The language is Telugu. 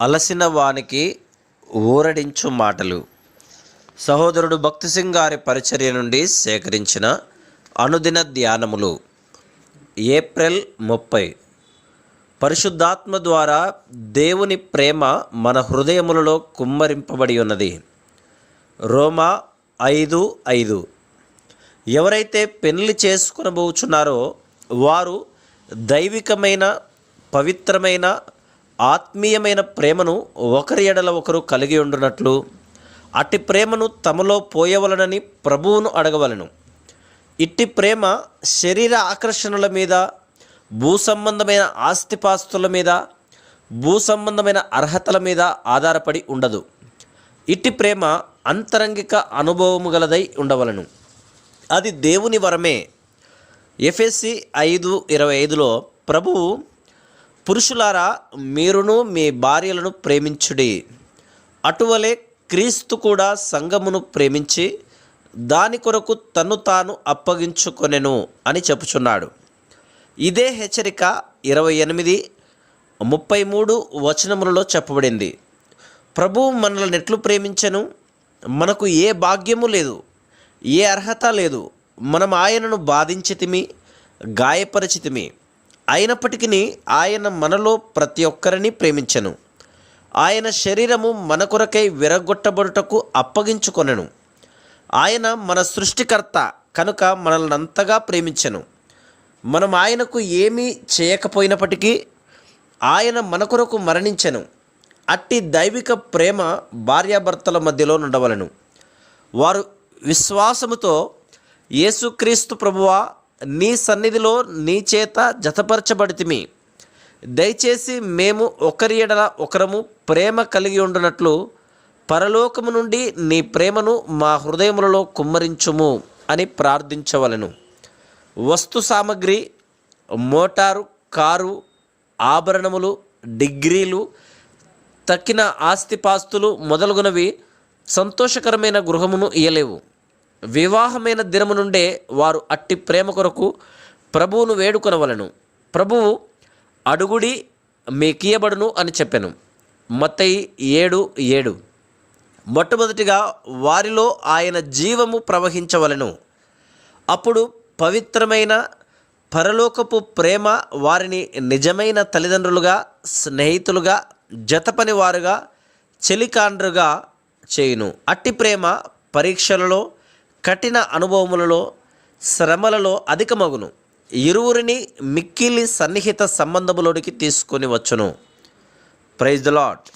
అలసిన వానికి ఊరడించు మాటలు. సహోదరుడు భక్తి సింగ్ గారి పరిచర్య నుండి సేకరించిన అనుదిన ధ్యానములు. ఏప్రిల్ 30. పరిశుద్ధాత్మ ద్వారా దేవుని ప్రేమ మన హృదయములలో కుమ్మరింపబడి ఉన్నది. రోమా 5:5. ఎవరైతే పెళ్లి చేసుకొనబోచున్నారో వారు దైవికమైన, పవిత్రమైన, ఆత్మీయమైన ప్రేమను ఒకరి ఎడల ఒకరు కలిగి ఉండునట్లు అట్టి ప్రేమను తమలో పోయవలనని ప్రభువును అడగవలను. ఇట్టి ప్రేమ శరీర ఆకర్షణల మీద, భూసంబంధమైన ఆస్తిపాస్తుల మీద, భూసంబంధమైన అర్హతల మీద ఆధారపడి ఉండదు. ఇట్టి ప్రేమ అంతరంగిక అనుభవము గలదై ఉండవలను. అది దేవుని వరమే. ఎఫెసీ 5:25లో ప్రభువు, పురుషులారా మీరును మీ భార్యలను ప్రేమించుడి, అటువలే క్రీస్తు కూడా సంఘమును ప్రేమించి దాని కొరకు తన్ను తాను అప్పగించుకొనెను అని చెప్పుచున్నాడు. ఇదే హెచ్చరిక 28:33 వచనములలో చెప్పబడింది. ప్రభువు మనల్ని ఎట్లు ప్రేమించెను? మనకు ఏ భాగ్యము లేదు, ఏ అర్హత లేదు. మనం ఆయనను బాధించితిమి, గాయపరిచితిమి. అయినప్పటికీ ఆయన మనలో ప్రతి ఒక్కరిని ప్రేమించెను. ఆయన శరీరము మన కొరకై విరగొట్టబడుటకు అప్పగించుకొనెను. ఆయన మన సృష్టికర్త కనుక మనల్ని అంతగా ప్రేమించెను. మనం ఆయనకు ఏమీ చేయకపోయినప్పటికీ ఆయన మన కొరకు మరణించెను. అట్టి దైవిక ప్రేమ భార్యాభర్తల మధ్యలో ఉండవలను. వారు విశ్వాసముతో, యేసుక్రీస్తు ప్రభువా, నీ సన్నిధిలో నీ చేత జతపరచబడితిమి, దయచేసి మేము ఒకరి ఎడల ఒకరము ప్రేమ కలిగి ఉండునట్లు పరలోకము నుండి నీ ప్రేమను మా హృదయములలో కుమ్మరించుము అని ప్రార్థించవలెను. వస్తు సామగ్రి, మోటారు, కారు, ఆభరణములు, డిగ్రీలు, తక్కిన ఆస్తిపాస్తులు మొదలుగునవి సంతోషకరమైన గృహమును ఇయ్యలేవు. వివాహమైన దినము నుండే వారు అట్టి ప్రేమ కొరకు ప్రభువును వేడుకొనవలెను. ప్రభువు, అడుగుడి మీకియ్యబడును అని చెప్పెను. మత్తయి 7:7. మొట్టమొదటిగా వారిలో ఆయన జీవము ప్రవహించవలెను. అప్పుడు పవిత్రమైన పరలోకపు ప్రేమ వారిని నిజమైన తల్లిదండ్రులుగా, స్నేహితులుగా, జతపని వారుగా, చెలికాండ్రుగా చేయును. అట్టి ప్రేమ పరీక్షలలో, కఠిన అనుభవములలో, శ్రమలలో అధికమగును. ఇరువురిని మిక్కిలి సన్నిహిత సంబంధములోనికి తీసుకొని వచ్చును. Praise the lord.